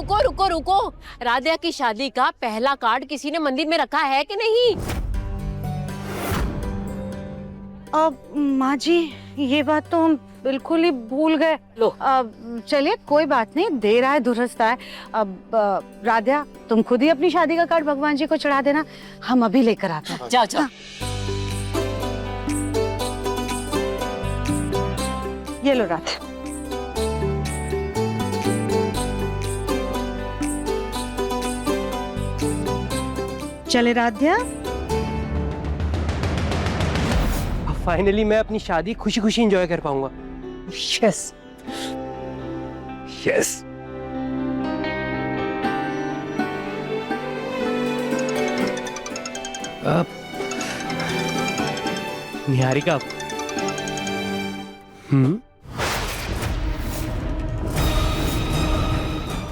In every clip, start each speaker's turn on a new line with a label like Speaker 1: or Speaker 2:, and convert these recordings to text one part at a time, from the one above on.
Speaker 1: रुको रुको रुको, राधिया की शादी का पहला कार्ड किसी ने मंदिर में रखा है कि नहीं?
Speaker 2: अब माँ जी ये बात तो हम बिल्कुल ही भूल गए।
Speaker 1: लो।
Speaker 2: अब चलिए कोई बात नहीं, देर आए दुरुस्त आए। अब राधिया तुम खुद ही अपनी शादी का कार्ड भगवान जी को चढ़ा देना, हम अभी लेकर आते हैं।
Speaker 1: जाओ जाओ।
Speaker 2: ये लो राधिया। चले राधिया।
Speaker 3: फाइनली मैं अपनी शादी खुशी खुशी एंजॉय कर पाऊंगा। Yes yes. निहारिका।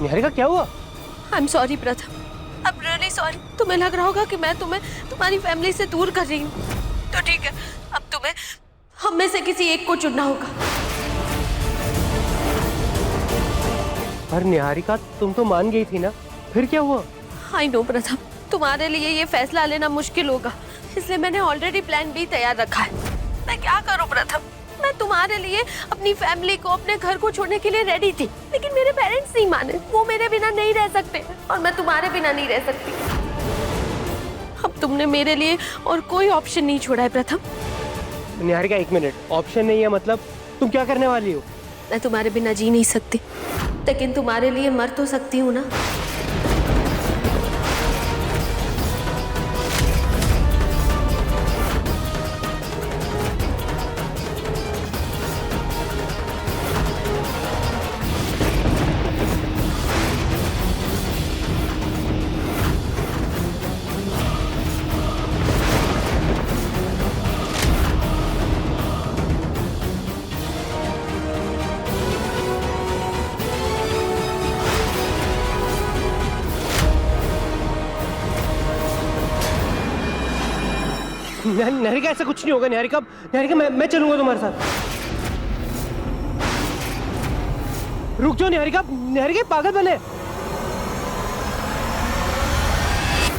Speaker 3: निहारिका क्या हुआ?
Speaker 4: आई एम सॉरी प्रथम, आई एम रियली सॉरी। तुम्हें लग रहा होगा कि मैं तुम्हें तुम्हारी फैमिली से दूर कर रही हूँ, तो ठीक है, अब तुम्हें हम में से किसी एक को चुनना होगा।
Speaker 3: पर निहारिका तुम तो मान गई थी ना, फिर क्या हुआ?
Speaker 4: आई नो प्रथम, तुम्हारे लिए ये फैसला लेना मुश्किल होगा, इसलिए मैंने ऑलरेडी प्लान बी तैयार रखा है। मैं क्या करूं प्रथम, मैं तुम्हारे लिए अपनी फैमिली को, अपने घर को छोड़ने के लिए रेडी थी, लेकिन मेरे पेरेंट्स नहीं माने। वो मेरे बिना नहीं रह सकते और मैं तुम्हारे बिना नहीं रह सकती। अब तुमने मेरे लिए और कोई ऑप्शन नहीं छोड़ा है प्रथम।
Speaker 3: निहारिका एक मिनट, ऑप्शन नहीं है मतलब तुम क्या करने वाली हो?
Speaker 4: मैं तुम्हारे बिना जी नहीं सकती, लेकिन तुम्हारे लिए मर तो सकती हूँ ना।
Speaker 3: निहारिका ऐसा कुछ नहीं होगा। निहारिका निहारिका मैं चलूंगा तुम्हारे साथ। रुक जाओ निहारिका। निहारिका पागल बने।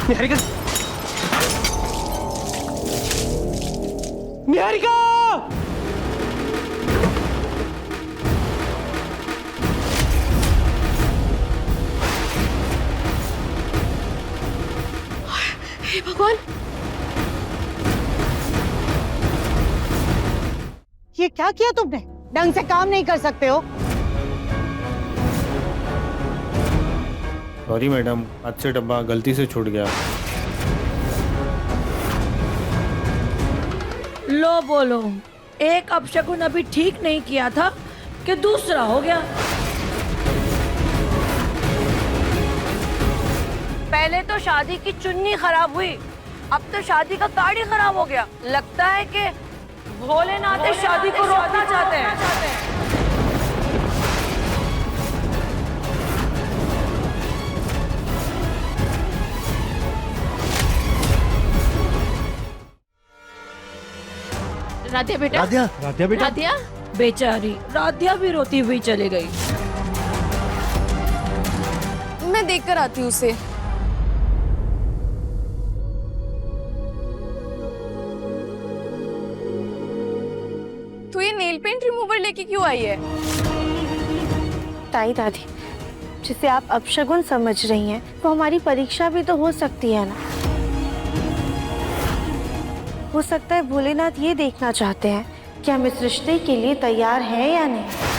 Speaker 3: निहारिका निहारिका
Speaker 4: हे भगवान,
Speaker 2: ये क्या किया तुमने? ढंग से काम नहीं कर सकते हो?
Speaker 5: सॉरी मैडम, हाथ से डब्बा गलती से छूट गया।
Speaker 6: लो बोलो, एक अपशकुन अभी ठीक नहीं किया था कि दूसरा हो गया। पहले तो शादी की चुन्नी खराब हुई, अब तो शादी का कार्ड ही खराब हो गया। लगता है कि भोलेनाथ इस शादी को रोकना चाहते हैं।
Speaker 1: राधिया बेटा।
Speaker 7: राधिया बेटा।
Speaker 1: राधिया
Speaker 6: बेचारी राधिया भी रोती हुई चली गई।
Speaker 4: मैं देख कर आती हूँ उसे। तो ये नेल पेंट रिमूवर लेके क्यों आई है?
Speaker 8: ताई दादी, जिसे आप अपशगुन समझ रही हैं, वो हमारी परीक्षा भी तो हो सकती है ना। हो सकता है भोलेनाथ ये देखना चाहते हैं कि हम इस रिश्ते के लिए तैयार हैं या नहीं।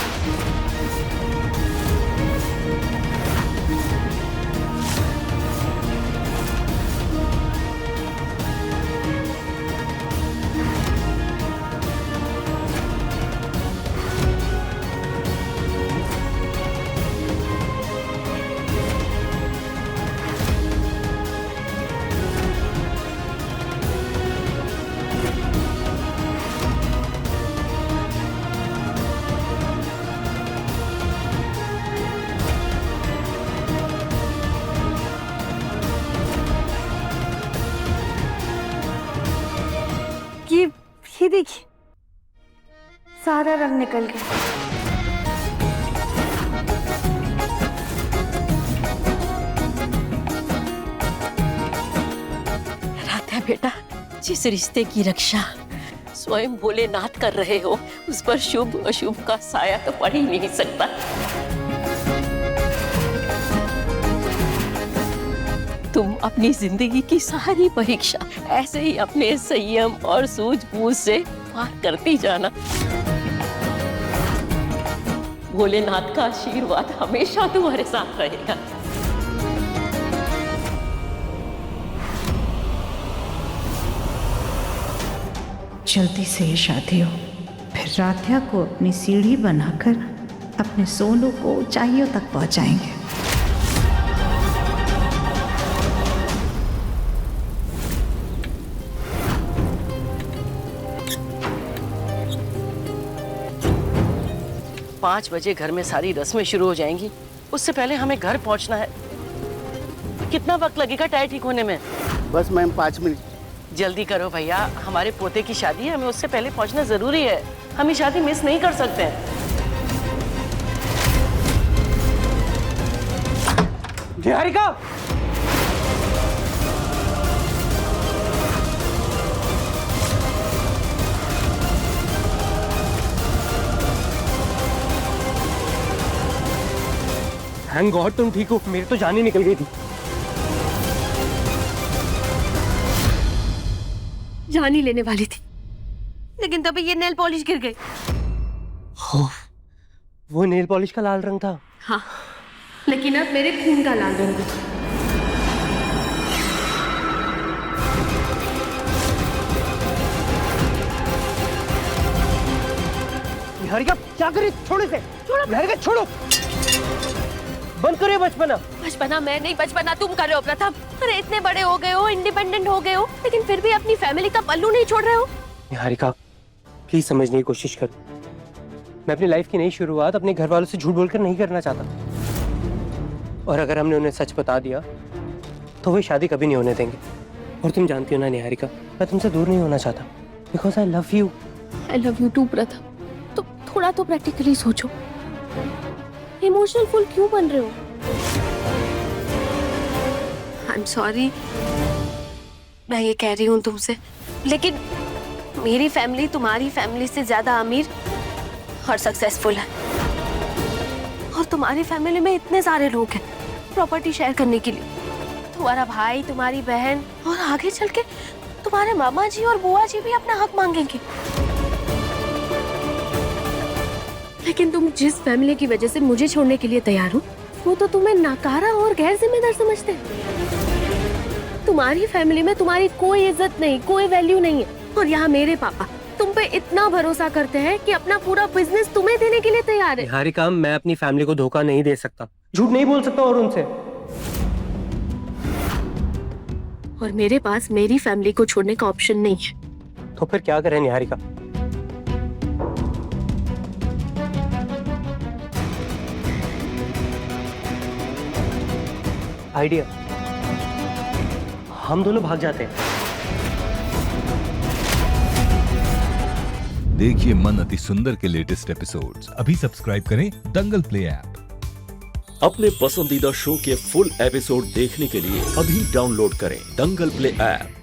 Speaker 8: ये देखिए, सारा रंग निकल गया।
Speaker 1: बेटा, जिस रिश्ते की रक्षा स्वयं भोलेनाथ कर रहे हो, उस पर शुभ अशुभ का साया तो पड़ ही नहीं सकता। तुम अपनी जिंदगी की सारी परीक्षा ऐसे ही अपने संयम और सूझबूझ से पार करती जाना। भोलेनाथ का आशीर्वाद हमेशा तुम्हारे साथ रहेगा।
Speaker 7: जल्दी से ये शादी हो, फिर राध्या को अपनी सीढ़ी बनाकर अपने सोनू को ऊंचाइयों तक पहुंचाएंगे।
Speaker 6: पाँच बजे घर में सारी रस्में शुरू हो जाएंगी, उससे पहले हमें घर पहुंचना है। कितना वक्त लगेगा टायर ठीक होने में?
Speaker 9: बस मैम 5 मिनट।
Speaker 6: जल्दी करो भैया, हमारे पोते की शादी है, हमें उससे पहले पहुंचना जरूरी है। हम ये शादी मिस नहीं कर सकते हैं।
Speaker 3: निहारिका, थैंक गॉड तुम ठीक हो, मेरी तो जान ही निकल गई थी।
Speaker 4: जान ही लेने वाली थी, लेकिन तभी ये नेल पॉलिश गिर गई।
Speaker 3: वो नेल पॉलिश का लाल रंग था।
Speaker 4: हाँ, लेकिन अब मेरे खून का लाल रंग है।
Speaker 3: निहारिका क्या करे, छोड़ो इसे, छोड़ो निहारिका, छोड़ो, बंद करो ये बचपना।
Speaker 4: बचपना मैं नहीं, बचपना तुम कर रहे हो प्रथम। अरे इतने बड़े हो गए हो, इंडिपेंडेंट हो गए हो, लेकिन फिर भी अपनी फैमिली का पल्लू नहीं छोड़ रहे हो।
Speaker 3: निहारिका प्लीज समझने की कोशिश करो, मैं अपनी लाइफ की नई शुरुआत अपने घर वालों से झूठ बोलकर नहीं करना चाहता। और अगर हमने उन्हें सच बता दिया तो वे शादी कभी नहीं होने देंगे। और तुम जानती हो ना निहारिका, मैं तुमसे दूर नहीं होना चाहता, because I love you.
Speaker 4: I love you too Pratham. तो थोड़ा तो प्रैक्टिकली सोचो, इमोशनल फुल क्यों बन रहे हो? आई एम सॉरी, मैं ये कह रही हूँ तुमसे, लेकिन मेरी फैमिली तुम्हारी फैमिली से ज्यादा अमीर और सक्सेसफुल है। और तुम्हारी फैमिली में इतने सारे लोग हैं प्रॉपर्टी शेयर करने के लिए। तुम्हारा भाई, तुम्हारी बहन, और आगे चल के तुम्हारे मामा जी और बुआ जी भी अपना हक मांगेंगे। लेकिन तुम जिस फैमिली की वजह से मुझे छोड़ने के लिए तैयार हो, वो तो तुम्हें नाकारा और गैर जिम्मेदार समझते हैं। तुम्हारी फैमिली में तुम्हारी कोई इज्जत नहीं, कोई वैल्यू नहीं है। और यहाँ मेरे पापा तुम पे इतना भरोसा करते हैं कि अपना पूरा बिजनेस तुम्हें देने के लिए तैयार है।
Speaker 3: निहारिका मैं अपनी फैमिली को धोखा नहीं दे सकता, झूठ नहीं बोल सकता और उनसे।
Speaker 4: और मेरे पास मेरी फैमिली को छोड़ने का ऑप्शन नहीं है।
Speaker 3: तो फिर क्या करें निहारिका? आइडिया, हम दोनों भाग जाते हैं।
Speaker 10: देखिए मन अति सुंदर के लेटेस्ट एपिसोड्स अभी सब्सक्राइब करें दंगल प्ले ऐप।
Speaker 11: अपने पसंदीदा शो के फुल एपिसोड देखने के लिए अभी डाउनलोड करें दंगल प्ले ऐप।